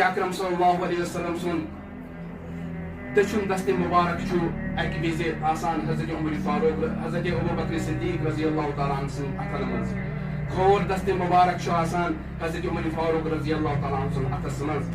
اکرم صلی اللہ علیہ وسلم سن دچھن دست مبارک چھو اکی وز آسان حضرت عمر فاروق حضرت ابوبکر صدیق رضی اللہ تعالیٰ عنہ سن اتھن مز کھور دست مبارک چھو آسان حضرت عمر فاروق رضی اللہ تعالیٰ عنہ سن اتھس مز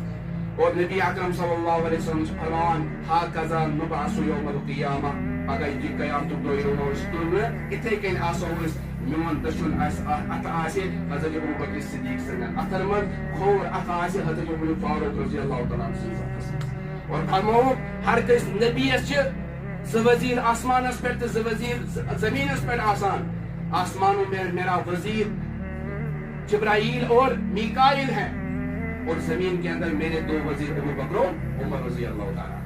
اور نبی اکرم صلی اللہ علیہ وسلم فرمان ہاکذا نبعث یوم القیامہ پگہ یہِ قیامتُک دۄہ یِوان أسۍ تُلنہٕ یِتھَے کٔنۍ آسو أسۍ میون دٔچھُن اتھٕ آسہِ حضرت ابوبکر صدیق سٕنٛدٮ۪ن اتھن منٛز کھوور اتھٕ آسہِ حضرت عمر فاروق رضی اللہ تعالیٰ عنہ سٕنٛدِس اتھس منٛز اور فرموو ہر کٲنٛسہِ نبیَس چھِ زٕ وزیٖر آسمانس پٮ۪ٹھ تہٕ زٕ وزیٖر زٔمیٖنس پٮ۪ٹھ آسان آسمانوں میں میرا وزیر جبرائیل اور میکائیل ہے اور زمین کے اندر میرے دو وزیر ابو بکر و عمر رضی اللہ تعالیٰ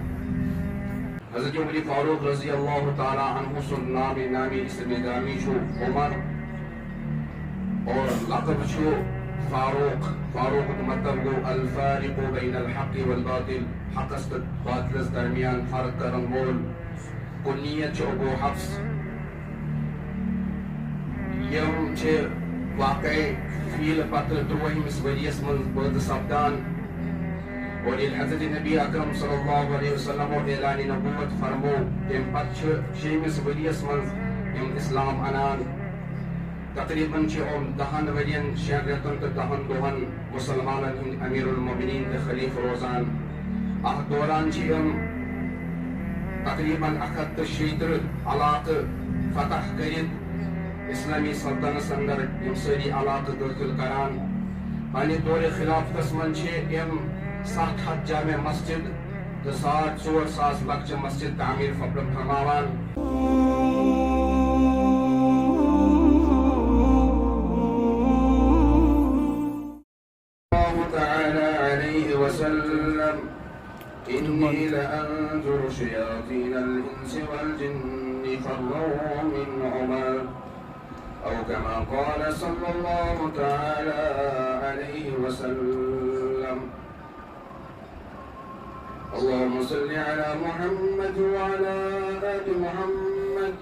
حضرت عمر فاروق رضی اللہ تعالیٰ عنہ سن نامی اسم گامی چھو عمر اور لقب چھو فاروق مطلب گو الفارق بین الحق والباطل حق است باطل درمیان فرق کرن وول کنیت چھو ابو حفص یم چھے واقعی فیل پتر تروہمس وریس من پٲدٕ سپدان اور حضرت نبی اکرم صلی اللہ علیہ وسلم اعلان نبوت فرمو تم پتہ شیمس وریس من اسلام انان تقریباً 10 ورین 6 رٮ۪تن تہٕ 10 دۄہن مسلمانن ہند امیر المؤمنین تہٕ خلیف روزان اتھ دوران تقریباً 170 علاقہٕ فتح کٔرِتھ اسلامی سلطنس اندر یم ساری علاقہٕ دٲخل کران پنہ دور خلافتس من 700 جامع مسجد تو 4,000 لکچہ مسجد تعمیر فرماوان اللہ تعالی علیہ وسلم انی لانظر شیاطین الانس والجن فروا من عمر او كما قال صلی اللہ تعالی علیہ وسلم اللهم صل على محمد وعلى آل محمد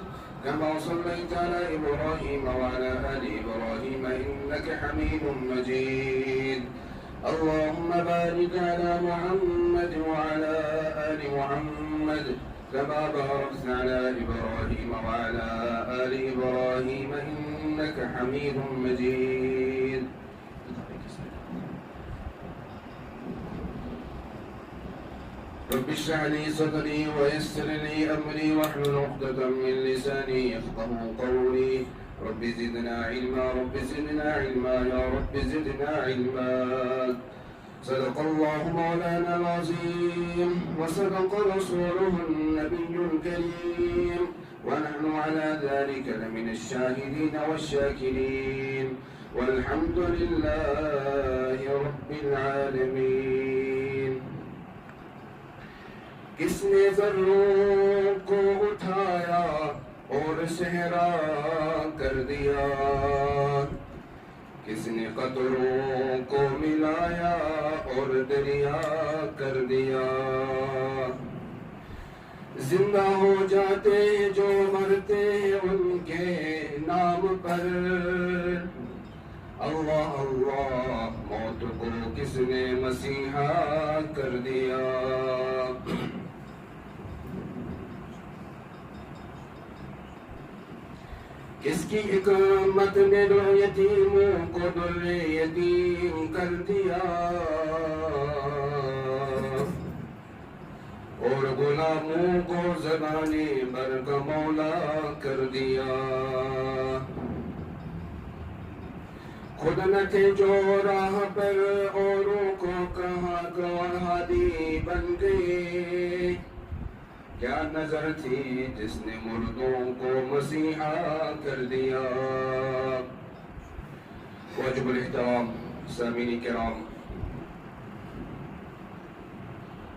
كما صليت على إبراهيم وعلى آل إبراهيم إنك حميد مجيد اللهم بارك على محمد وعلى آل محمد كما باركت على إبراهيم وعلى آل إبراهيم إنك حميد مجيد رب اشرح لي صدري ويسر لي امري واحلل عقدة من لساني يفقهوا قولي رب زدنا علما رب زدنا علما يا رب زدنا علما صدق الله مولانا العظيم وصدق رسوله النبي الكريم ونحن على ذلك لمن الشاهدين والشاكرين والحمد لله رب العالمين کس نے ذروں کو اٹھایا اور صحرا کر دیا کس نے قطروں کو ملایا اور دریا کر دیا زندہ ہو جاتے جو مرتے ان کے نام پر اللہ اللہ موت کو کس نے مسیحا کر دیا کس کی حکمت نے دو یتیموں کو در یتیم کر دیا اور غلاموں کو زبانِ بر کا مولا کر دیا خود نہ تھے جو راہ پر اوروں کو کہاں کہاں ہادی بن گئے کیا نظر تھی جس نے مردوں کو مسیحا کر دیا واجب الاحترام سامعین کرام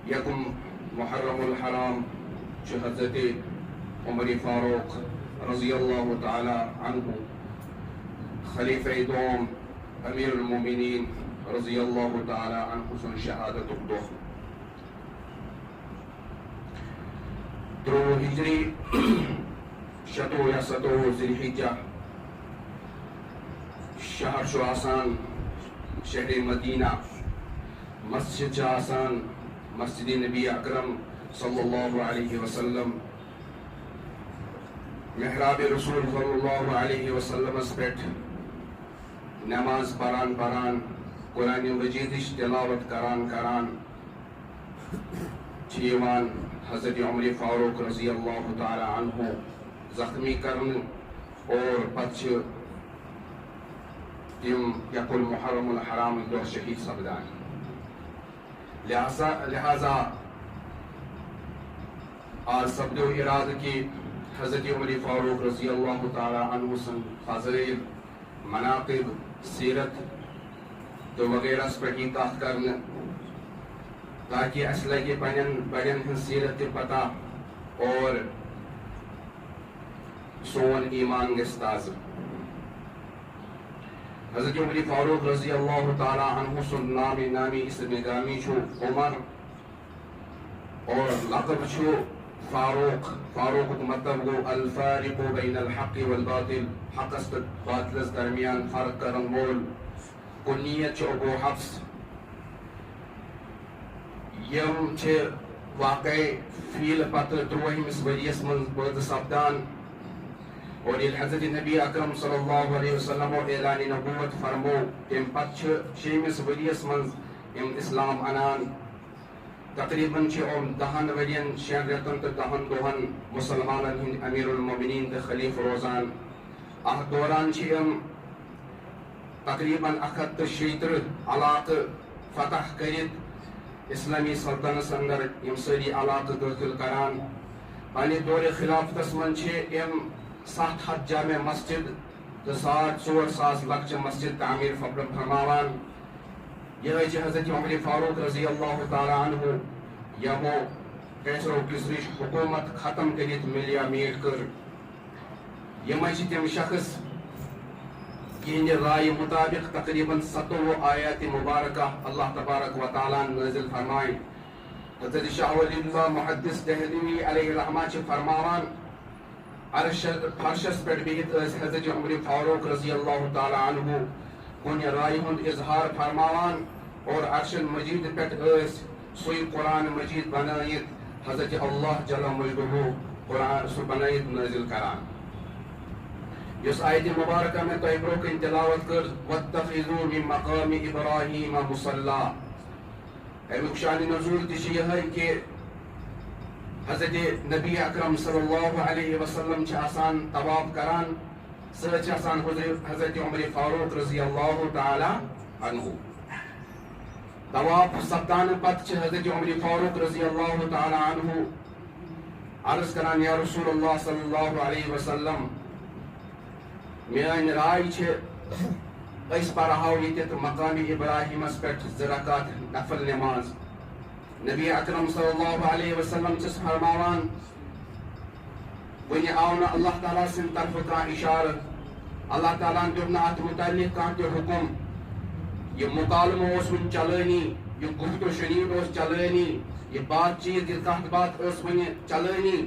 یکم محرم الحرام جو حضرت عمر فاروق رضی اللہ تعالی عنہ خلیفہ دوم امیر المومنین رضی اللہ تعالی عنہ سن شہادت الدخ درو ہجری شتو یا ستو ذی الحجہ شہر شو آسان شہر مدینہ مسجد آسان مسجد نبی اکرم صلی اللہ علیہ وسلم محراب رسول صلی اللہ علیہ وسلم پہ نماز پران قرآن مجید تلاوت کران حضرت عمر فاروق رضی اللہ تعالی عنہ زخمی کرن اور پتہ تم یک المحرم الحرام دہ شہید سپدان لہذا آج سپدو ارادہ کہ حضرت عمر فاروق رضی اللہ تعالی عنہ سن فضائل مناقب سیرت تو وغیرہ پہ کت کرنے تاکہ اس لگے پنن بڑن ہن سیرت تہ پتہ اور سون ایمان گژھِ تازہ حضرت عمر فاروق رضی اللہ تعالی عنہ سن نامی اسم گامی چھو عمر اور لقب چھو فاروق مطلب گو الفارق بین الحق والباطل حق باطل درمیان فرق کرن وول کنیت چھو ابو حفص یم چھ واقع فیل پتہ تروہمس وریس من پٲدٕ سپدان اور یہ حضرت نبی اکرم صلی اللہ علیہ وسلم اعلان نبوت فرمو تم پتہ شیمس وریس من اسلام انان تقریباً دہن ورین 6 رٮ۪تن تہٕ 10 دۄہن مسلمانن ہند امیر المومنین تہٕ خلیف روزان اتھ دوران تقریباً 136 علاقہ فتح کرت اسلامی سلطنس اندر یم ساری علاقہ داخل کران پنہ دور خلافتس من 700 جامع مسجد تو 4,000 لکچہ مسجد تعمیر فرماوان یہ حضرت عمر فاروق رضی اللہ تعالی عنہ یمو کیسرو کسرش حکومت ختم کرت ملیا میٹ کر یم تم شخص یہند رائے مطابق تقریباً 27 آیات مبارکہ اللہ تبارک و تعالیٰ نازل فرمائیں حضرت شاہ ولی اللہ محدث دہلوی علیہ الرحمہ فرماوان فرشس پہ بہت حضرت عمر فاروق رضی اللہ تعالی عنہ کن رائے ہند اظہار فرماوان اور عرش مجید پہ سوئی قرآن مجید بنائت حضرت اللہ جل مجدہ قرآن سو بنائت نازل کران اس آیت مبارکہ میں تہ برو تلاوت کر واتخذوا من مقام ابراہیم مصلی امیک شان نزول تہ یہ کہ حضرت نبی اکرم صلی اللہ علیہ وسلم آسان طواف کران ست آسان حضرت عمر فاروق رضی اللہ تعالی عنہ طواف سپدان پتہ حضرت عمر فاروق رضی اللہ تعالی عنہ عرض کران یا رسول اللہ صلی اللہ علیہ وسلم میان رائے اس پڑھاو یہ مقام ابراہیمس پہ 2 رکعت نفل نماز نبی اکرم صلی اللہ علیہ وسلم چس فرماوان ون آو نا اللہ تعالیٰ سن طرف کان اشارت اللہ تعالیٰ دیت نا ات متعلق کان تہ حکم یہ مکالمہ اس ون چلانی یہ گفت و شنید اس چلانی یہ بات چیت یہ کت بات اس ون چلانی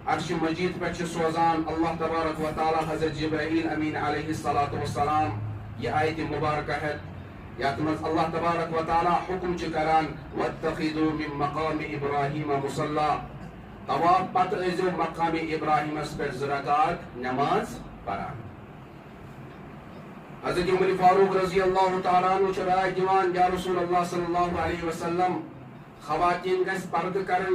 عرش مجید پہ سوزان اللہ تبارک و تعالیٰ حضرت جبرائیل امین علیہ السلام یہ آیت مبارکہ ہے یات من اللہ تبارک و تعالی حکم کران واتخذوا من مقام ابراہیم مصلی طواف پتہ ازو مقام ابراہیم پہ 2 رکعت نماز پران حضرت عمر فاروق رضی اللہ تعالیٰ عنہ رائے دیوان یا رسول اللہ صلی اللہ علیہ وسلم خواتین گژھِ پردٕ کرن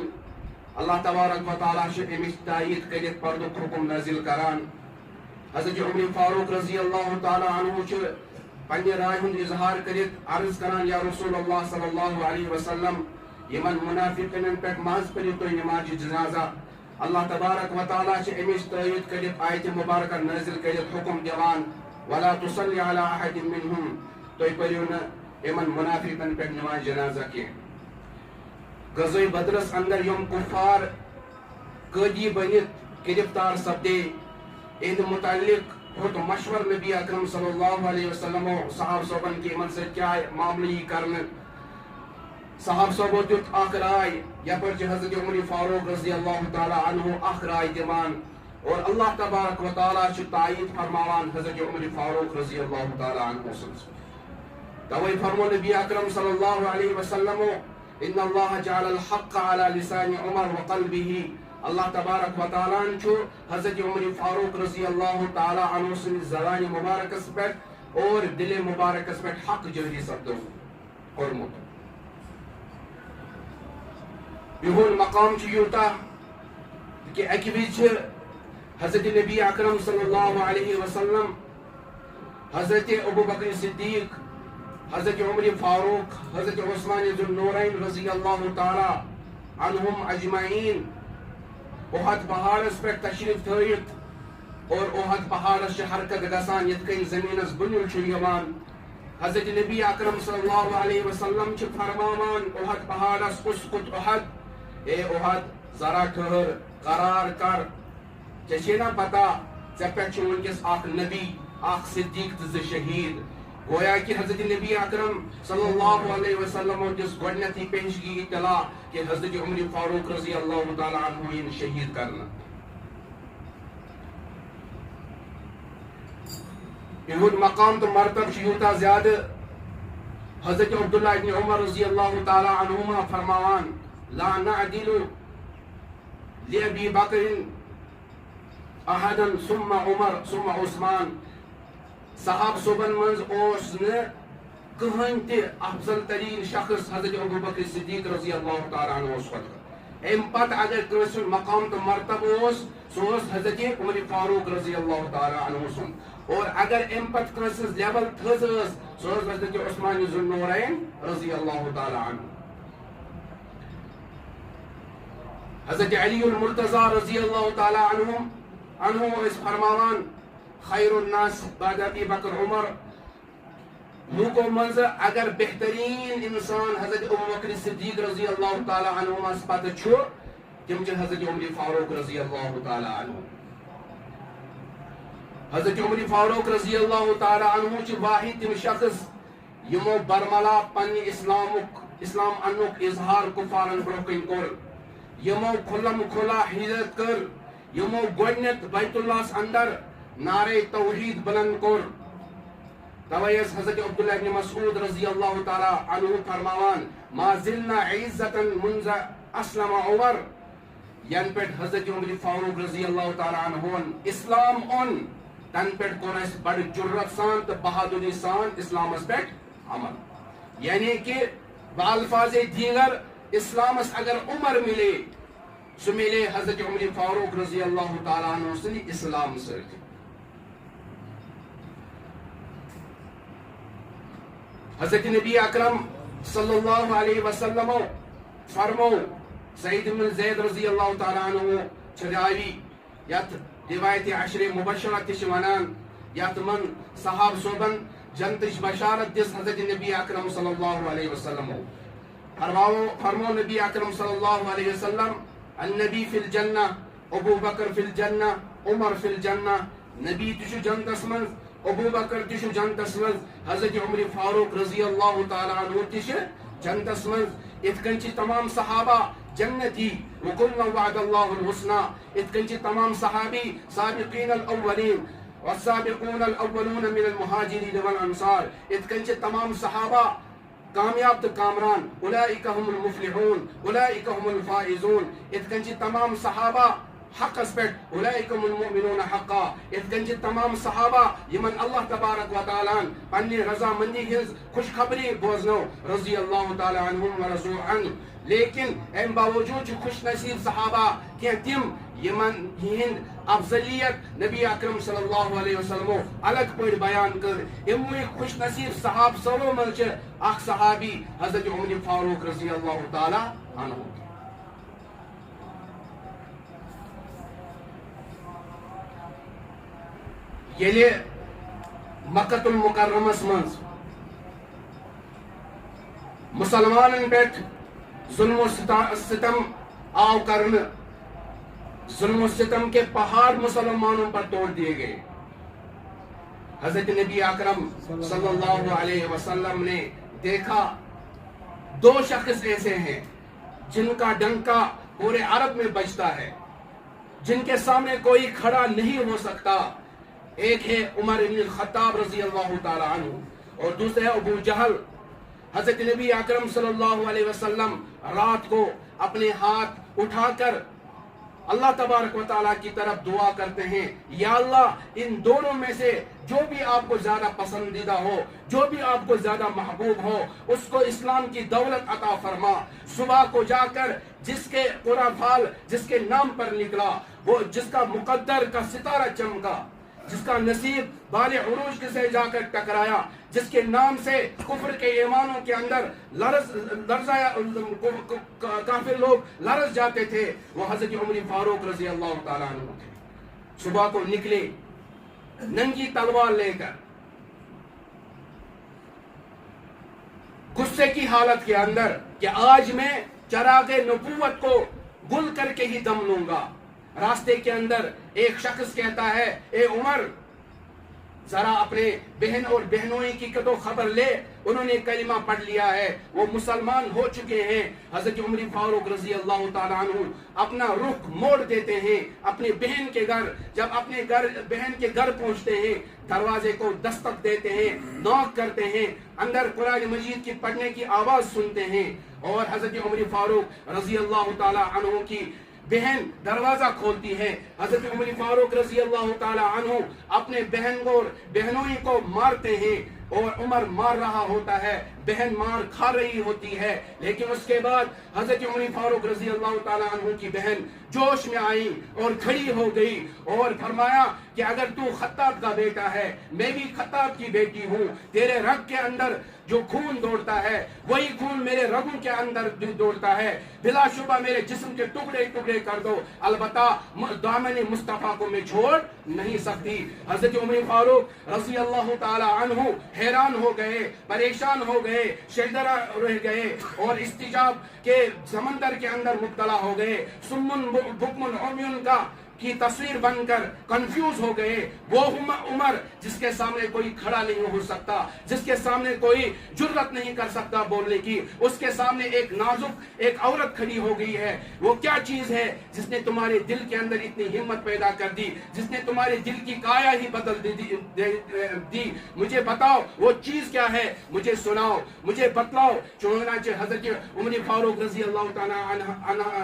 اللہ تبارک و تعالی امچ تائید کرت پردک حکم نازل کران حضرت عمر فاروق رضی اللہ تعالیٰ عنہ پنہ رائے ہند اظہار کرت عرض کران یا رسول اللہ صلی اللہ علیہ وسلم یمن منافقین پہ ماز پڑھو تھی نماز جنازہ اللہ تبارک و تعالی امچ تائید کرت آیت مبارکہ نازل کرت حکم دیوان ولا تصلی علی احد منهم تھی پڑھو نا یمن منافقین پہ نماز جنازہ کی غزوہ بدرس اندر یم کفار قیدی بنت گرفتار سپدے اہد متعلق ہوت مشور نبی اکرم صلی اللہ علیہ وسلم و صحابہ صحابن کی من سے کیا معاملی کرنے صحابہ صحابہ دیت اخ رائے یپر حضرت عمر فاروق رضی اللہ تعالی عنہ اخ رائے دیوان اور اللہ تبارک و تعالی تائید فرماوان حضرت عمر فاروق رضی اللہ تعالی عنہ توي فرمو نبی اکرم صلی اللہ علیہ وسلم ان اللہ جعل الحق على لسان عمر وقلبه اللہ تبارک و تعالیٰ چھو حضرت عمر فاروق رضی اللہ تعالیٰ عنہ سن زبان مبارکس پہ اور دل مبارکس پہ حق جاری سپدو قرمت یہون مقام چھ یوتا کہ اکی وز حضرت نبی اکرم صلی اللہ علیہ وسلم حضرت ابو بکر صدیق حضرت عمر فاروق حضرت عثمان ذو النورین رضی اللہ تعالی عنہم اجمعین احد پہاڑس پہ تشریف تھٲیِتھ اور احد پہاڑس حرکت گژھان یتھ کٔنۍ زمینس بُنیُل چھُ یِوان حضرت نبی اکرم صلی اللہ علیہ وسلم چھِ فرماوان احد پہاڑس اسکت احد اے احد ذرا ٹھہر قرار کر ژےٚ چھے نا پتہ ژےٚ پٮ۪ٹھ چھُ وٕنکٮ۪س اکھ نبی اکھ صدیق تہٕ زٕ شہید گویا کہ حضرت نبی اکرم صلی اللہ علیہ وسلم دس گۄڈنیتھٕے پیشگی اطلاع کہ حضرت عمر فاروق رضی اللہ تعالیٰ عنہ یِن شہید کرنا یہود مقام تو مرتب یوتاہ زیادہ حضرت عبداللہ ابن عمر رضی اللہ تعالیٰ عنہما فرماوان لا نعدل لأبی بکر احدا ثم عمر ثم عثمان صحاب صوبن منز اوس نہ کہن تہ افضل ترین شخص حضرت ابو بکر صدیق رضی اللہ تعالیٰ عنہ اوس ام پتہ اگر کٲنٛسہِ ہُنٛد مقام تو مرتب اوس سُہ اوس حضرت عمر فاروق رضی اللہ تعالیٰ عنہ سُنٛد اور اگر ام پتہ کٲنٛسہِ ہٕنٛز لیول تھٔز ٲس سُہ اوس حضرت عثمان ذو النورین رضی اللہ تعالیٰ عنہ حضرت علی المرتضی رضی اللہ تعالیٰ عنہ ٲسۍ فرماوان خیر الناس بعد ابی بکر عمر لوکو منز اگر بہترین انسان حضرت ابو بکر صدیق رضی اللہ تعالیٰ عنہ پتہ چھُ تم چھ حضرت عمر فاروق رضی اللہ تعالیٰ عنہ حضرت عمر فاروق رضی اللہ تعالیٰ عنہ چھ واحد تم شخص یمو برملا پنہ اسلام انک اظہار کفارن برونٛہہ کن کور یمو کھلم کھلا ہجرت کر یمو گۄڈنیتھ بیت اللہ اندر نعرہ توحید بلند کور توے حضرت عبداللہ ابن مسعود رضی اللہ تعالیٰ عنہ فرماوان ما زلنا عزتا منذ اسلم عمر ین پہ حضرت عمر فاروق رضی اللہ تعالیٰ عنہ اسلام اون تن پہ کور اس بڑ جرت سان تو بہادری سان اسلامس پہ عمل یعنی کہ بالفاظ دیگر اسلامس اگر عمر ملے سو ملے حضرت عمر فاروق رضی اللہ تعالیٰ عنہ سن اسلام سۭتۍ حضرت نبی اکرم صلی اللہ علیہ وسلم فرمو سعید بن زید رضی اللہ تعالیٰ عنہ چھراوی یت روایت عشر مبشرہ تش ونان یت من صحاب صوبن جنتش بشارت دس حضرت نبی اکرم صلی اللہ علیہ وسلم فرمو نبی اکرم صلی اللہ علیہ وسلم النبی فی الجنہ ابو بکر فی الجنہ عمر فی الجنہ نبی تشو جنتس من ابو بکر تشو جنتس من حضرت عمر فاروق رضی اللہ تعالیٰ عنہ تشو جنتس من اتکن چی تمام صحابہ جنتی وکلنا وعد اللہ الحسنہ اتکن چی تمام صحابی سابقین الاولین والسابقون الاولون من المہاجرین والانصار اتکن چی تمام صحابہ کامیاب تو کامران اولئک هم المفلحون اولئک هم الفائزون اتکن چی تمام صحابہ حق اسپیٹ اولئکم المؤمنون حقا اتکن چی تمام صحابہ یمن اللہ تبارک و تعالیٰ پنی رضا مندی ہز خوشخبری بوزنو رضی اللہ تعالیٰ عنہم و رضو عنہ لیکن ام باوجود چی خوش نصیب صحابہ کہ تم یمن ہند افضلیت نبی اکرم صلی اللہ علیہ وسلم الگ پڑ بیان کر اموی خوش نصیب صحاب سلو من چھ اخ صحابی حضرت عمر فاروق رضی اللہ تعالیٰ عنہ یلی مکۃ المکرمس منز مسلمانن پہ ظلم و ستم آو کرنے ظلم و ستم کے پہاڑ مسلمانوں پر توڑ دیے گئے حضرت نبی اکرم صلی اللہ علیہ وسلم نے دیکھا دو شخص ایسے ہیں جن کا ڈنکا پورے عرب میں بجتا ہے جن کے سامنے کوئی کھڑا نہیں ہو سکتا ایک ہے عمر بن الخطاب رضی اللہ تعالیٰ عنہ اور دوسرے ابو جہل. حضرت نبی اکرم صلی اللہ علیہ وسلم رات کو اپنے ہاتھ اٹھا کر اللہ تبارک و تعالیٰ کی طرف دعا کرتے ہیں, یا اللہ ان دونوں میں سے جو بھی آپ کو زیادہ پسندیدہ ہو, جو بھی آپ کو زیادہ محبوب ہو, اس کو اسلام کی دولت عطا فرما. صبح کو جا کر جس کے پورا پھال جس کے نام پر نکلا, وہ جس کا مقدر کا ستارہ چمکا, جس کا نصیب بال عروج سے جا کر ٹکرایا, جس کے نام سے کفر کے ایمانوں کے اندر کافر لوگ لرز جاتے تھے, وہ حضرت عمر فاروق رضی اللہ تعالیٰ عنہ تھے. صبح کو نکلے ننگی تلوار لے کر, غصے کی حالت کے اندر کہ آج میں چراغ نبوت کو گل کر کے ہی دم لوں گا. راستے کے اندر ایک شخص کہتا ہے, اے عمر ذرا اپنے بہن اور بہنوئی کی تو خبر لے, انہوں نے کلمہ پڑھ لیا ہے, وہ مسلمان ہو چکے ہیں. حضرت عمر فاروق رضی اللہ تعالیٰ عنہ اپنا رخ موڑ دیتے ہیں اپنی بہن کے گھر. جب اپنے بہن کے گھر پہنچتے ہیں, دروازے کو دستک دیتے ہیں, نوک کرتے ہیں, اندر قرآن مجید کی پڑھنے کی آواز سنتے ہیں, اور حضرت عمر فاروق رضی اللہ تعالیٰ عنہ کی بہن دروازہ کھولتی ہے. حضرت عمر فاروق رضی اللہ تعالی عنہ اپنے بہن اور بہنوئی کو مارتے ہیں, اور عمر مار رہا ہوتا ہے, بہن مار کھا رہی ہوتی ہے. لیکن اس کے بعد حضرت عمر فاروق رضی اللہ تعالی عنہ کی بہن جوش میں آئی اور کھڑی ہو گئی اور فرمایا کہ اگر تو خطاب کا بیٹا ہے, میں بھی خطاب کی بیٹی ہوں, تیرے رگ کے اندر جو خون دوڑتا ہے وہی خون میرے رگوں کے اندر دوڑتا ہے, بلا شبہ میرے جسم کے ٹکڑے ٹکڑے کر دو, البتہ دامن مصطفیٰ کو میں چھوڑ نہیں سکتی. حضرت عمر فاروق رضی اللہ تعالی عنہ حیران ہو گئے, پریشان ہو گئے, شہدرہ رہ گئے, اور استجاب کے سمندر کے اندر مبتلا ہو گئے. سمن بکمن عمیون کا کی تصویر بن کر کنفیوز ہو گئے. وہ عمر جس کے سامنے کوئی کھڑا نہیں ہو سکتا, جس کے سامنے کوئی جرت نہیں کر سکتا بولنے کی, اس کے سامنے ایک نازک ایک عورت کھڑی ہو گئی ہے. وہ کیا چیز ہے جس نے تمہارے دل کے اندر اتنی ہمت پیدا کر دی, جس نے تمہارے دل کی کایا ہی بدل دی, مجھے بتاؤ وہ چیز کیا ہے, مجھے سناؤ, مجھے بتلاؤ. چنانچہ حضرت عمر فاروق رضی اللہ تعالی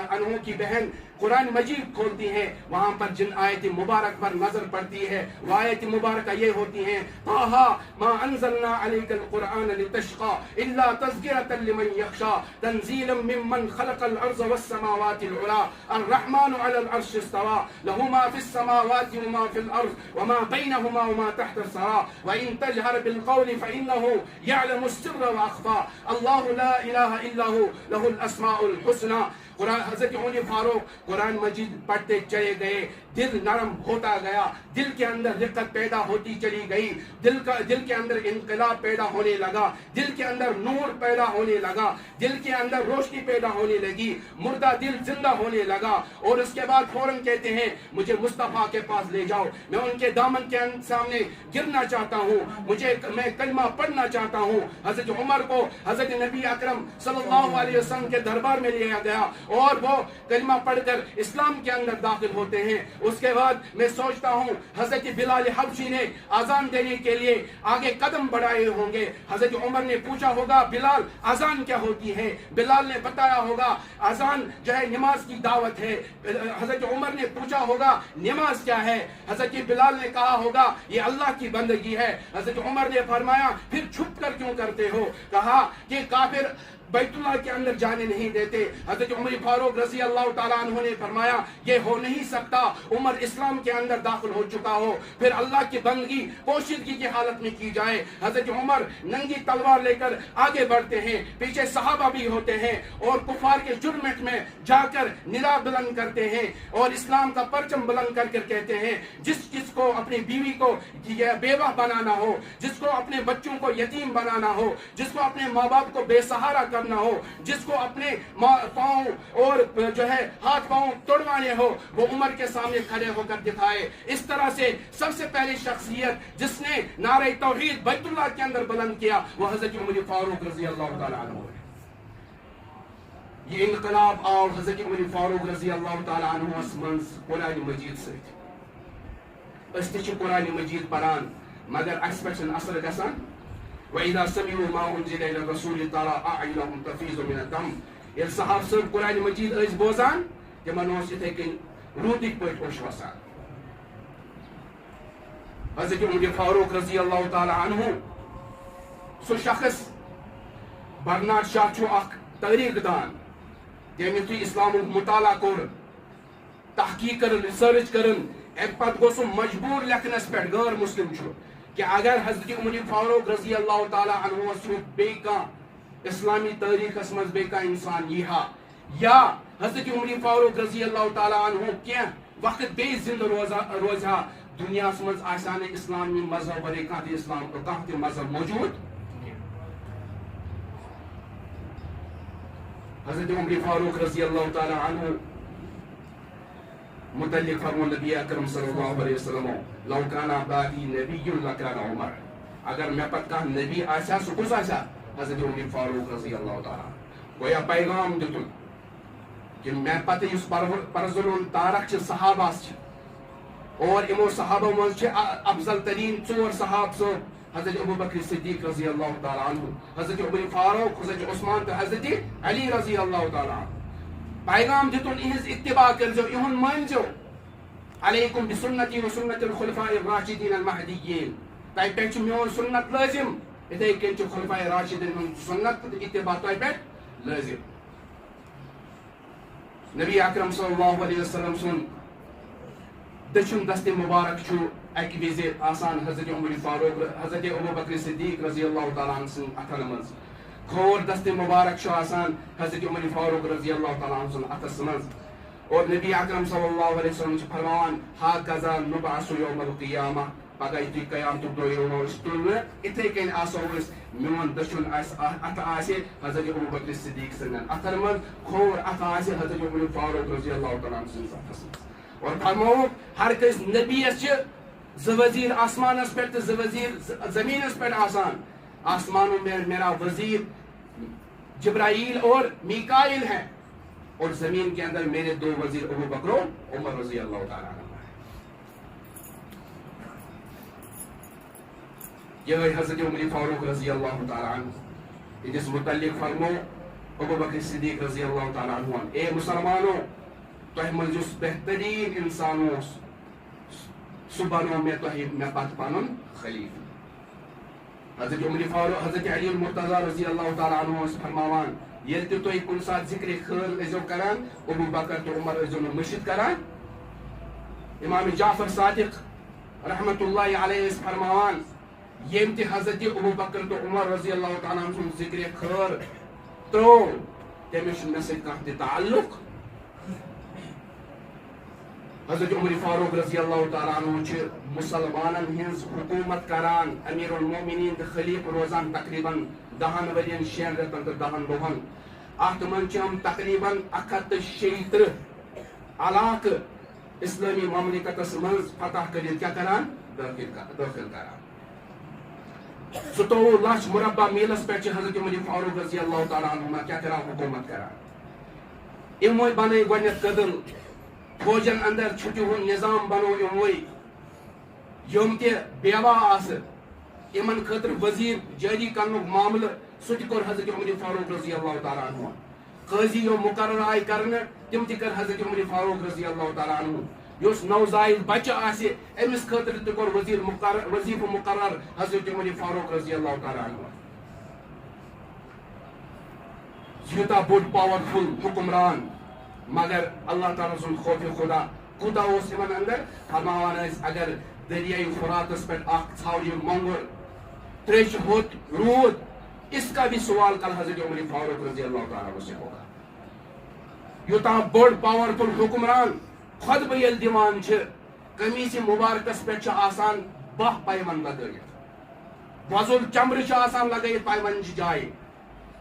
عنہ کی بہن قرآن مجید کھولتی ہیں, وہاں پر جن آیت مبارک پر نظر پڑتی ہے وہ آیت مبارکہ یہ ہوتی ہیں, طٰہٰ ما انزلنا علیک القرآن لتشقى الا تذکرۃ لمن یخشى تنزیلا ممن خلق الارض والسماوات العلی الرحمن علی العرش استوى له ما فی السماوات وما فی الارض وما بینهما وما تحت الثرى وان تجهر بالقول فانه يعلم السر واخفى الله لا اله الا هو له الاسماء الحسنى. حضرت عمر فاروق قرآن مجید پڑھتے چلے گئے, دل نرم ہوتا گیا, دل کے اندر رقت پیدا ہوتی چلی گئی, دل کے اندر انقلاب پیدا ہونے لگا, دل کے اندر نور پیدا ہونے لگا, دل کے اندر روشنی پیدا ہونے لگی, مردہ دل زندہ ہونے لگا. اور اس کے بعد فوراً کہتے ہیں مجھے مصطفیٰ کے پاس لے جاؤ, میں ان کے دامن کے سامنے گرنا چاہتا ہوں, میں کلمہ پڑھنا چاہتا ہوں. حضرت عمر کو حضرت نبی اکرم صلی اللہ علیہ وسلم کے دربار میں لیا گیا, اور وہ کلمہ پڑھ کر اسلام کے اندر داخل ہوتے ہیں. اس کے بعد میں سوچتا ہوں حضرت بلال حبشی نے اذان دینے کے لیے آگے قدم بڑھائے ہوں گے. حضرت عمر نے پوچھا ہوگا بلال اذان کیا ہوتی ہے, بلال نے بتایا ہوگا اذان جو ہے نماز کی دعوت ہے. حضرت عمر نے پوچھا ہوگا نماز کیا ہے, حضرت بلال نے کہا ہوگا یہ اللہ کی بندگی ہے. حضرت عمر نے فرمایا پھر چھپ کر کیوں کرتے ہو, کہا کہ کافر بیت اللہ کے اندر جانے نہیں دیتے. حضرت عمر فاروق رضی اللہ تعالیٰ عنہ نے فرمایا یہ ہو نہیں سکتا, عمر اسلام کے اندر داخل ہو چکا ہو, پھر اللہ کی بندگی پوشیدگی کی حالت میں کی جائے. حضرت عمر ننگی تلوار لے کر آگے بڑھتے ہیں, پیچھے صحابہ بھی ہوتے ہیں, اور کفار کے جرمٹ میں جا کر ندا بلند کرتے ہیں, اور اسلام کا پرچم بلند کر کر کہتے ہیں جس کو اپنی بیوی کو بیوہ بنانا ہو, جس کو اپنے بچوں کو یتیم بنانا ہو, جس کو اپنے ماں باپ کو بے سہارا کرنا ہو, جس کو اپنے پاؤں اور جو ہے ہاتھ پاؤں توڑوانے ہو, وہ عمر کے سامنے کھڑے ہو کر دکھائے. اس طرح سے سب سے پہلی شخصیت جس نے نعرہ توحید بیت اللہ کے اندر بلند کیا وہ حضرت عمر فاروق رضی اللہ تعالیٰ عنہ ہے. یہ انقلاب اور حضرت عمر فاروق رضی اللہ تعالیٰ عنہ منز قرآن مجید سے قرآن مجید پران, مگر اس پہ اثر گژھان وإذا سمعوا ما أنزل إلى الرسول ترى أعينهم تفيض من الدم. ییٚلہِ صحابہ صٲب قرآن مجید ٲسۍ بوزان تِمن اوس یِتھے کٔنۍ روٗدٕکۍ پٲٹھۍ اوش وسان. حضرت عمر فاروق رضی اللہ تعالیٰ عنہ سُہ شخص برنارڈ شاہ چھُ اکھ تحریٖک دان تٔمۍ یُتھُے اِسلامُک مُطالعہ کوٚر تحقیٖق کٔرٕن رِسٲرٕچ کٔرٕن اَمہِ پتہٕ گوٚو سُہ مجبوٗر لیکھنس پٮ۪ٹھ غٲر مسلم چھُ کہ اگر حضرت عمر فاروق رضی اللہ تعالیٰ عنہس ہیوٗ بیٚیہِ کانٛہہ اسلامی تٲریٖخس منٛز بیٚیہِ کانٛہہ اِنسان یی ہا یا حضرت عمر فاروق رضی اللہ تعالیٰ عنہ کینٛہہ وقت بیٚیہِ زِندٕ روزِ ہا دُنیاہس منٛز آسہِ ہا نہٕ اسلامی مذہب ورٲے کانٛہہ تہِ مذہب موجوٗد. حضرت عمر فاروق رضی اللہ تعالیٰ عنہ متعلق فرمون نبی اکرم صلی اللہ علیہ وسلم لو کان بعدی نبی لکان عمر. اگر مےٚ پتہٕ کانٛہہ نبی آسہِ ہا سُہ کُس آسہِ ہا؟ حضرت عمر فاروق رضی اللہ تعالیٰ. گویا پیغام دِتُن کہ مےٚ پتہٕ یُس پرزُلُن تارک چھِ صحابہس چھِ اور یِمو صحابو منٛز چھِ افضل تریٖن ژور صحاب صٲب حضرت ابوبکر صدیق رضی اللہ تعالیٰ عنہ, حضرت عمر فاروق, حضرت عثمان تہٕ حضرت علی رضی اللہ تعالیٰ عنہ. پیغام دِتُن یِہنٛز اتباع کٔرزیٚو, یِہُنٛد مٲنزیٚو. علیکم بسنتی وسنت الخلفاء الراشدین المہدیین. تۄہہِ پٮ۪ٹھ چھُ میون سنت لٲزم, یِتھے کٔنۍ چھُ خلفاء راشدین ہُنٛد سنت تہٕ اتباع تۄہہِ پٮ۪ٹھ لٲزم. نبی اکرم صلی اللہ علیہ وسلم سُنٛد دٔچھُن دستہِ مُبارک چھُ اکہِ وِزِ آسان حضرت عمر فاروق حضرت ابوبکر صدیق رضی اللہ تعالیٰ عنہ سٕنٛدۍ اَتھن منٛز. کھوور دستہِ مُبارک چھُ آسان حضرت عمر فاروق رضی اللہ تعالیٰ عنہ سُنٛد اَتھس منٛز. اور نبی اکرم صلی اللہ علیہ وسلم چھُ فرماوان ہاکذا نُبعث یوم القیامہ. پگہہ یُتھُے قیامتُک دۄہ یِوان أسۍ تُلنہٕ یِتھے کٔنۍ آسو أسۍ, میون دٔچھُن اَتھٕ آسہِ حضرت ابوبکر صدیق سٕنٛدٮ۪ن اَتھن منٛز, کھوور اَتھٕ آسہِ حضرت عمر فاروق رضی اللہ تعالیٰ عنہ سٕنٛدِس اَتھس منٛز. اور فرمووُکھ ہر کٲنٛسہِ نبیَس چھِ زٕ وزیٖر آسمانس پٮ۪ٹھ تہٕ زٕ وزیٖر زٔمیٖنس پٮ۪ٹھ آسان. آسمانوں میں میرا وزیر جبرائیل اور میکائیل ہے اور زمین کے اندر میرے دو وزیر ابوبکر و عمر رضی اللہ تعالیٰ عنہ. یہ حضرت عمر فاروق رضی اللہ تعالیٰ عنہ, جس متعلق فرمو ابوبکر صدیق رضی اللہ تعالیٰ عنہ, اے مسلمانو تۄہہِ منٛز یُس بہتریٖن اِنسان اوس سُہ بنو مےٚ پتہٕ پنُن خلیفہٕ. حضرت عمر فاروق حضرت علی المرتضیٰ رضی اللہ تعالیٰ عنہ ٲسۍ فرماوان ییٚلہِ تہِ تُہۍ کُنہِ ساتہٕ ذِکرِ خٲل ٲسۍزیٚو کران ابوبکر تہٕ عمر ٲسۍزیٚو نہٕ مٔشِد کران. امام جعفر صادق رحمتہ اللہ علیہ ٲسۍ فرماوان ییٚمۍ تہِ حضرت ابوبکر تہٕ عمر رضی اللہ تعالیٰ عنہ سُنٛد ذِکرِ خٲر ترٛوو تٔمِس چھُنہٕ مےٚ سۭتۍ کانٛہہ تہِ تعلق. حضرت عمر فاروق رضی اللہ تعالیٰ عنہ چھِ مسلمانن ہٕنٛز حکوٗمت کران, امیر المومنین تہٕ خلیفہٕ روزان تقریٖباً 10 ؤرین 6 رٮ۪تن تہٕ 10 دۄہن. اتھ منٛز چھِ یِم تقریٖباً 136 علاقہٕ اسلٲمی مملکتس منٛز فتح کٔرِتھ کیٛاہ کران, دٲخل کران. 27 لچھ مربع میٖلس پٮ۪ٹھ چھِ حضرت عمر فاروق رضی اللہ تعالیٰ عنہ کیٛاہ کران, حکوٗمت کران. یِموے بنٲے گۄڈٕنیتھ کٔدٕل, فوجن اندر چھُٹی ہُنٛد نظام بنو یِموے, یِم تہِ بیوا آسہٕ یِمن خٲطرٕ وزیٖر جٲری کرنُک معاملہٕ سُہ تہِ کوٚر حضرت عمر فاروق رضی اللہ تعالیٰ عنہ. قٲضی یِم مُقرر آیہِ کرنہٕ تِم تہِ کٔر حضرت عمر فاروق رضی اللہ تعالیٰ عنہ. یُس نوزائد بچہ آسہِ أمِس خٲطرٕ تہِ کوٚر وظیٖفہٕ مُقرر حضرت عمر فاروق رضی اللہ تعالیٰ عنہ. یوٗتاہ بوٚڑ پاورفُل حُکُمران, مگر اللہ تعالیٰ سُنٛد خوفِ خدا کوٗتاہ اوس یِمن اندر. فرماوان ٲسۍ اگر دریاے فراتس پٮ۪ٹھ اکھ ژھاوٕجہِ مۄنٛگُر, تریٚشہِ ہوٚت روٗد, اس کا بھی سوال کل حضرت عمر فاروق رضی اللہ تعالیٰ عنہ سے ہوگا. یوٗتاہ بوٚڑ پاورفُل حُکُمران خۄطبہٕ ییٚلہِ دِوان چھِ قمیٖصِ مُبارکس پٮ۪ٹھ چھِ آسان 10 پایونٛد لگٲوِتھ, وۄزُل چمرٕ چھِ آسان لگٲوِتھ پایونٛدچہِ جایہِ.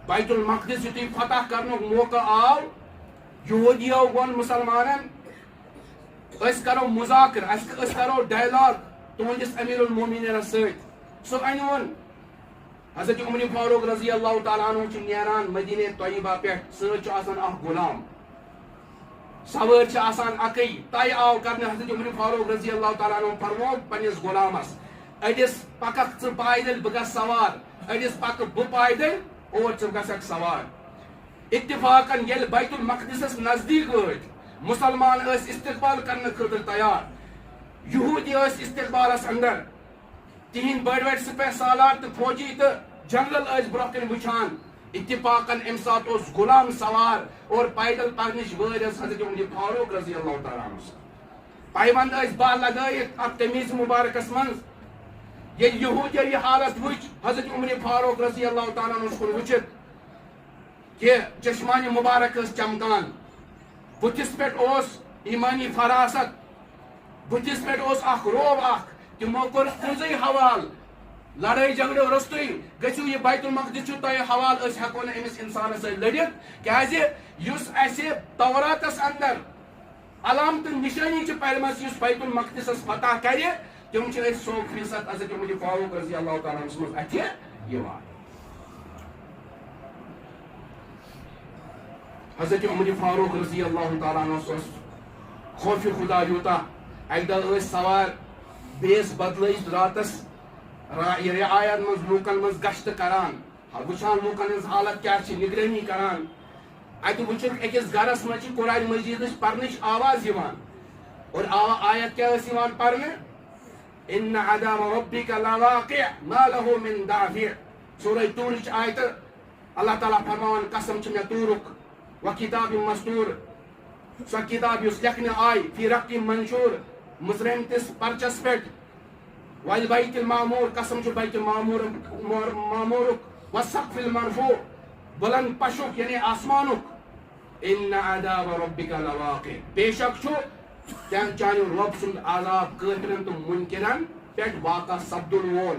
بیت المقدس یُتھُے فتح کرنُک موقعہٕ آو, یہوٗدیو ووٚن مُسلمانن أسۍ کرو مُذاکر, أسۍ کرو ڈایلاگ تُہنٛدِس امیر المومنیٖنس سۭتۍ. سُہ اَنِوُن حضرت عمر فاروق رضی اللہ تعالیٰ عنہ چھُ نیران مدیٖنہ طیبہ پٮ۪ٹھ, سۭتۍ چھُ آسان اکھ غلام, سوٲرۍ چھِ آسان اکٕے. طے آو کرنہٕ حضرت عمر فاروق رضی اللہ تعالیٰ عنہ فرموو پننِس غلامس أڑِس پککھ ژٕ پایدٔلۍ بہٕ گژھٕ سوار, أجلس پاک بو پایدل اور ژٕ گژھکھ سوار اتفاقاً ییٚلہِ بیت المقدسس نزدیٖک وٲتۍ مسلمان ٲسۍ استقبال کرنہٕ خٲطرٕ تیار یہوٗدی ٲسۍ استقبالس اندر تِہنٛدۍ بٔڑۍ بٔڑۍ سپہ سالار تہٕ فوجی تہٕ جنرل ٲسۍ برونٛہہ کَنہِ وٕچھان اتفاقاً اَمہِ ساتہٕ اوس غلام سوار اور پیدل پکنٕچ وٲرۍ ٲس حضرت عمر فاروق رضی اللہ تعالیٰ عنہ پایونٛد ٲسۍ باہ لگٲیِتھ اَتھ تمیٖز مُبارکس منٛز ییٚلہِ یہوٗدیو یہِ حالت وٕچھ حضرت عمر فاروق رضی اللہ تعالیٰ عنہس کُن وٕچھِتھ کہ چشمانہِ مُبارک ٲس چمکان بُتھِس پٮ۪ٹھ اوس ایٖمانی فراست بُتھِس پٮ۪ٹھ اوس اکھ روب اکھ تِمو کوٚر کُنزٕے حوالہٕ لڑٲے جھگڑو روٚستُے گٔژھِو یہِ بیت المقدس چھُ تۄہہِ حوالہٕ أسۍ ہٮ۪کو نہٕ أمِس اِنسانس سۭتۍ لٔڑِتھ کیٛازِ یُس اَسہِ توراتس اندر علامتہٕ نِشٲنی چھِ پرِمژ یُس بیت المقدسس فتح کرِ تِم چھِ أسۍ 100% حضرت عمر فاروق رضی اللہ تعالیٰ عنہس منٛز اَتھِ یِوان حضرت عمر فاروق رضی اللہ تعالیٰ عنہس اوس خوفِ خدا یوٗتاہ اکہِ دۄہ ٲسۍ سوار بیٚیِس بدلٲیِتھ راتس رعایت منٛز لوٗکن منٛز گشتہٕ کران وٕچھان لوٗکن ہٕنٛز حالت کیٛاہ چھِ نگرٲنی کران اتہِ وٕچھُکھ أکِس گرس منٛز چھِ قرآنِ مجیٖدٕچ پرنٕچ آواز یِوان اور آیت کیٛاہ ٲس یِوان پرنہٕ اِنَّ عَذَابَ رَبِّكَ لَوَاقِعٌ مَا لَهُ مِن دَافِعٍ سورہ طوٗرٕچ آیتہٕ اللہ تعالیٰ فرماوان قسم چھِ مےٚ طوٗرُک وَکِتابٍ مَسطوٗر سۄ کِتاب یُس لیکھنہٕ آیہِ فی رَقٍ منشوٗر مٕژرٲمتِس پرچس پٮ۪ٹھ وَالْبَیتِ الْمَعموٗر قسم چھُ بیتِ معموٗرُک وَالسَّقفِ الْمَرفوٗع بُلند پشُک یعنی آسمانُک اِنَّ عَذَابَ رَبِّكَ لَوَاقِعٌ بے شک چھُ چانہِ رۄب سُنٛد عذاب کٲفرن تہٕ مُنکِرن پٮ۪ٹھ واقع سپدُن وول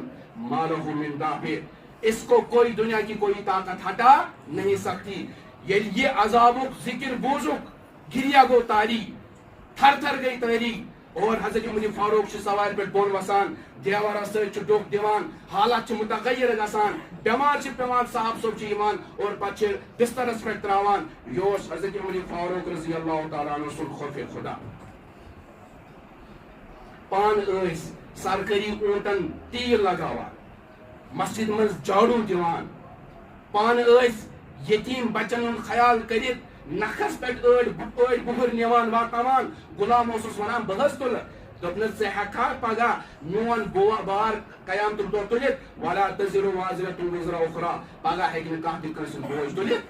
ما لَهُ مِن دافِع اس کو کوئی دنیا کی کوئی طاقت ہٹا نہیں سکتی ییٚلہِ یہِ عذابُک ذِکر بوٗزُکھ گِریا گوٚو تاری تھر تھر گٔے تٲری اور حضرت عمر فاروق چھُ سوارِ پٮ۪ٹھ بۄن وسان دیوارس سۭتۍ چھُ ڈوٚکھ دِوان حالات چھِ مُتغیر گژھان بٮ۪مار چھِ پیوان صاحب صٲب چھِ یِوان اور پتہٕ چھِ بسترس پٮ۪ٹھ تراوان یہِ اوس حضرت عمر فاروق رضی اللہ تعالیٰ عنہ سُنٛد خوفِ خدا پانہٕ ٲسۍ سرکٲری اوٗنٹن تیٖل لگاوان مسجد منٛز جاڑوٗ دِوان پانہٕ ٲسۍ یتیٖم بچن ہُنٛد خیال کٔرِتھ نکھس پٮ۪ٹھ أڑۍ بُہر نِوان واتناوان غلام اوسُس ونان بہٕ حظ تُلہٕ دوٚپنس ژٕ ہٮ۪ککھا پگاہ میون بار قیامتُک دۄہ تُلِتھ ولا تزر وازرة وزر أخرى پگاہ ہٮ۪کہِ نہٕ کانٛہہ تہِ کٲنٛسہِ ہُنٛد بوج تُلِتھ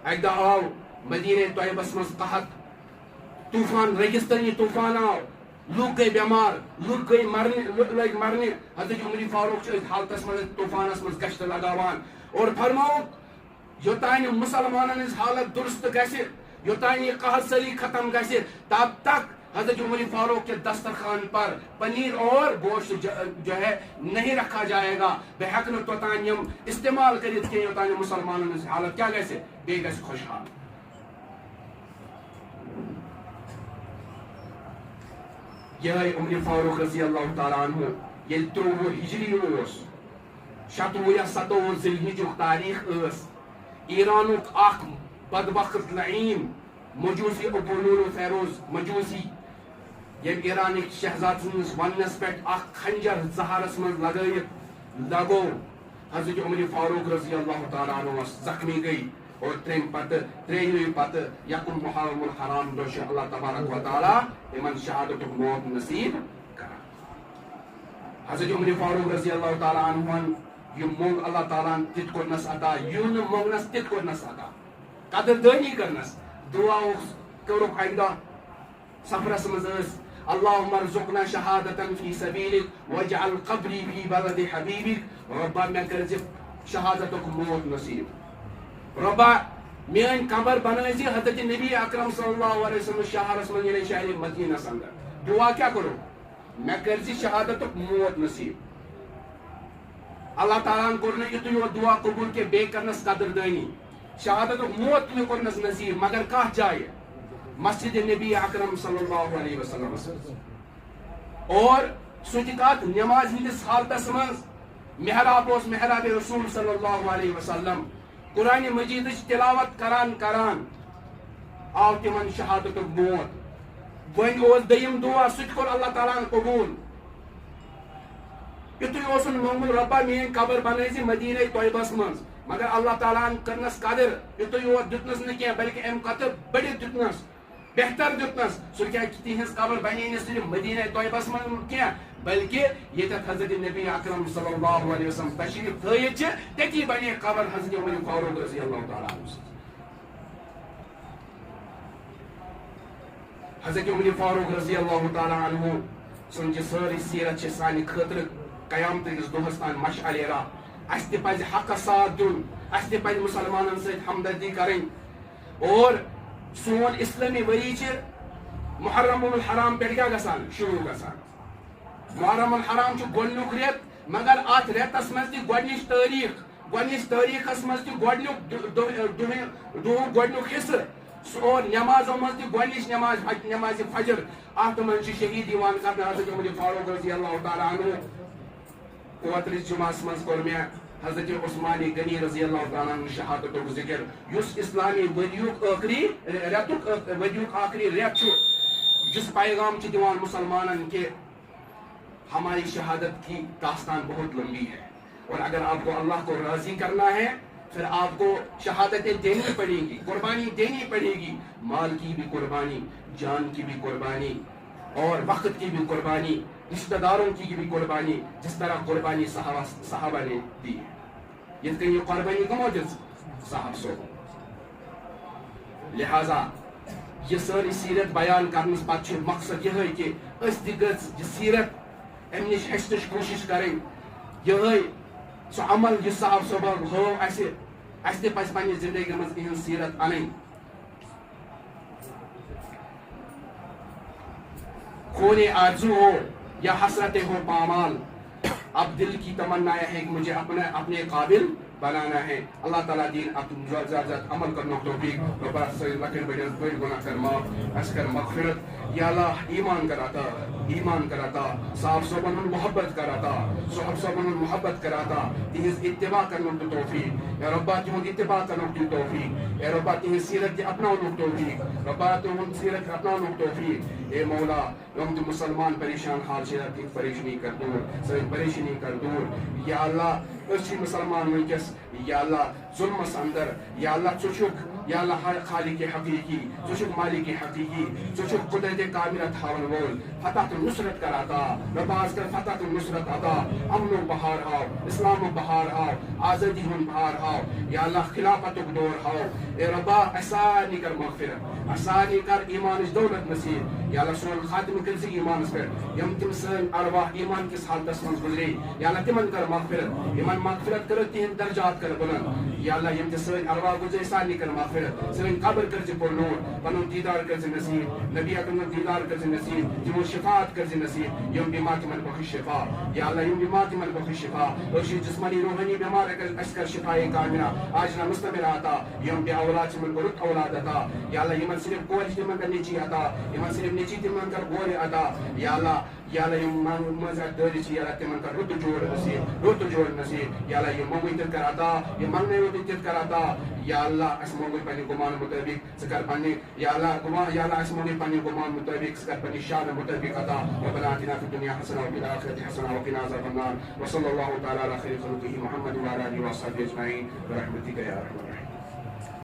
اکہِ دۄہ آو مدیٖنہ طیبس منٛز قحط طوٗفان ریگِستٲنی طوٗفان آو لُکھ گٔے بٮ۪مار لُکھ گٔے لٔگۍ مرنہِ حضرت عمر فاروق چھِ أتھۍ حالتس منٛز طوٗفانس منٛز گشتہٕ لگاوان اور فرماوُکھ یوٚتانۍ مُسلمانن ہٕنٛز حالت درست گژھِ یوٚتانۍ یہِ قحط سٲلی ختم گژھِ تب تک حضرت عمر فاروق کے دسترخوان پر پنیر اور گوشت جو ہے نہیں رکھا جائے گا بہٕ ہٮ۪کہٕ نہٕ توٚتانۍ یِم استعمال کٔرِتھ کینٛہہ یوٚتانۍ مُسلمانن ہٕنٛز حالت کیٛاہ گژھِ بیٚیہِ گژھِ خۄشحال یِہوٚے عمر فاروق رضی اللہ تعالیٰ عنہ ییٚلہِ 23 ہجری اوس 27 یا 27 ذی الحجُک تاریخ ٲس ایرانُک اکھ بدبخت لعیٖن مجوٗسی ابو لولو فیروز مجوٗسی ییٚمۍ ایرانٕکۍ شہزاد سٕنٛدِس وننس پٮ۪ٹھ اکھ کھنجر زہرس منٛز لگٲیِتھ لگوو حضرت عمر فاروق رضی اللہ تعالیٰ عنہس زخمی گٔے اور ترٛیٚیِمہِ پتہٕ یکُم محرم الحرام دۄہ چھُ اللہ تبارک و تعالیٰ یِمن شہادتُک موت نصیٖب کران حضرت عمر فاروق رضی اللہ تعالیٰ عنہن یہِ موٚنگ اللہ تعالیٰ ہن تِتھ کوٚرنس عطا یِو نہٕ موٚنگنس تِتھ کوٚرنس عطا قدردٲنی کٔرنس دُعا اوس کوٚرُکھ اکہِ دۄہ سفرس منٛز ٲسۍ اللهم ارزقنا شهادة في سبيلك واجعل قبري في بلد حبيبك رۄبا مےٚ کٔرزِ شہادتُک موت نصیٖب رۄبا میٲنۍ قبر بنٲیزِ حضرت نبی اکرم صلی اللہ علیہ وسلم شہرس منٛز یعنی شہرِ مدیٖنس اندر دُعا کیٛاہ کوٚرُکھ مےٚ کٔرزِ شہادتُک موت نصیٖب اللہ تعالیٰ ہن کوٚر نہٕ یُتُے یوت دُعا قبوٗل کینٛہہ بیٚیہِ کٔرنس قدردٲنی شہادتُک موت تہِ کوٚرنس نصیٖب مگر کتھ جایہِ مسجد نبی اکرم صلی اللہ علیہ وسلم اور سُہ تہِ کتھ نٮ۪مازِ ہٕنٛدِس حالتس منٛز محراب اوس محرابِ رسوٗل صلی اللہ علیہ وسلم قرآنِ مجیٖدٕچ تِلاوت کران کران آو تِمن شہادتُک موت. وۄنۍ اوس دوٚیِم دُعا سُہ تہِ کوٚر اللہ تعالیٰ ہن قبوٗل یتھے اوسن مومن ربا مین قبر بنائے مدینہ طیبس مز مگر اللہ تعالیٰ کرنس قدر یتھے یوت دتنس نہ کینٛہہ بلکہ ام کتر بڑھت دتنس بہتر دتنس سہ کیا تہذ قبر بنے نہ صرف مدینہ طیبس من کینٛہہ بلکہ یتھ حضرت نبی اکرم صلی اللہ علیہ وسلم تشریف تھٲیِتھ تتی بنے قبر حضرت عمر فاروق رضی اللہ تعالیٰ عنہ حضرت عمر فاروق رضی اللہ تعالیٰ عنہ سن ساری سیرت سانہ خاطر قیامت کس دہس تان مشعل راہ اس تہ پزِ حقس ساتھ دیُن اس تہ پزِ مسلمانن سۭتۍ ہمدردی کرٕنۍ اور سون اسلامی ؤری چھ محرم الحرام پٮ۪ٹھ کیٛاہ گژھان شروع گژھان محرم الحرام چھ گۄڈنیُک رٮ۪تھ مگر اتھ رٮ۪تس منٛز تہِ گۄڈنِچ تٲریٖخس منٛز تہِ گۄڈنیُک دۄہُک گۄڈنیُک حصہٕ اور نمازو منٛز تہِ گۄڈنِچ نمازِ فجر اتھ منٛز چھِ شہید یِوان کرنہٕ حضرت عمر فاروق رضی اللہ تعالیٰ عنہ اوترٕچ جمعس منٛز کوٚر مےٚ حضرت عثمان غنی رضی اللہ تعالیٰ عنہ شہادتُک ذکر یُس اسلامی ؤریُک ٲخری رٮ۪تھ چھُ جس پیغام چھِ دِوان مسلمانن کہ ہماری شہادت کی داستان بہت لمبی ہے اور اگر آپ کو اللہ کو راضی کرنا ہے پھر آپ کو شہادتیں دینی پڑیں گی قربانی دینی پڑے گی مال کی بھی قربانی جان کی بھی قربانی اور وقت کی بھی قربانی رشتہ داروں کی بھی قربانی جس طرح قربانی صحابہ نے دی ہے یہ کہیں قربانی کمو دس صاحب سو لہذا یہ ساری سیرت بیان کرنس پتہ مقصد یہ کہ اس تہ گژھ یہ سیرت ام نش ہچنچ کوشش کریں یہ سو عمل یہ صاحب صبح ہو اس تہ پزِ پننہِ زندگی منٛز یہنٛز سیرت انٕنۍ خون آرزو ہو یا حسرت ہو پامال اب دل کی تمنا ہے کہ مجھے اپنے قابل بنانا ہے اللہ تعالیٰ دین اب زیادہ عمل کرنا توفیق ربا لکن بڑی گناہ کر معاف اس کر مغفرت یا اللہ ایمان کراتا صاحب صوبن محبت کراتا صاحب صوبن محبت کراتا تہذ اتباع کرنا توفیق یا ربا تہذ اتباع کرنا توفیق یا ربا تہذ سیرت اپناؤ توفیق ربا تہذ سیرت اپناؤ توفیق اے مولا یوم تم مسلمان پریشان حال شرط پریشانی کر دور ساری پریشانی کر دور یا اللہ اسی مسلمان ونکس یا اللہ ظلمس اندر یا اللہ ژٕ یا اللہ خالق حقیقی ژٕ مالک حقیقی ژٕ قدرت کاملہ تھاون وول فتح تو نصرت کر عطا رباز کر فتح تو نصرت عطا امن و بہار ہاو اسلام و بہار ہاو آزادی ہند بہار ہاو یا اللہ خلافت دور ہاو اے ربا اسانی کر مغفرت اسانی کر ایمان دولت نصیب یا اللہ سون خاتم کر سی ایمان پر یم تم سن ارواح ایمان کس حالت من گزرے یا اللہ تمن کر مغفرت ایمان مغفرت کر تہند درجات کر بلند یا اللہ یم سن ارواح گزرے سانی کر مغفرت سن قبر کر پر نور پنن دیدار کر نصیب نبی اکرم دیدار کر نصیب جمو شفاعت کر نصیب یم بیمار من بخش شفا یا اللہ یم بیمار من بخش شفا اور جسمانی روحانی بیمار کر شفا کاملہ آج نہ مستمر عطا یم بے اولاد من برت اولاد عطا یا اللہ یمن صرف کور تمن کر نیچی عطا یمن صرف نیچی تمن کر گور عطا یا اللہ یم مزہ داری یا اللہ تمن کر رت جوڑ نصیب یا اللہ یم منگوی تر کر عطا یم منگنے ہوتی تر کر عطا یا اللہ اس منگوی پنی گمان مطابق سکر پنی یا اللہ اس منگوی پنی گمان مطابق سکر پنی شان مطابق عطا ربنا آتنا فی الدنیا حسنہ وفی الآخرة حسنہ وقنا عذاب النار وصلی اللہ تعالی علی خیر خلقہ محمد وعلی آلہ وصحبہ اجمعین برحمتک یا ارحم الراحمین.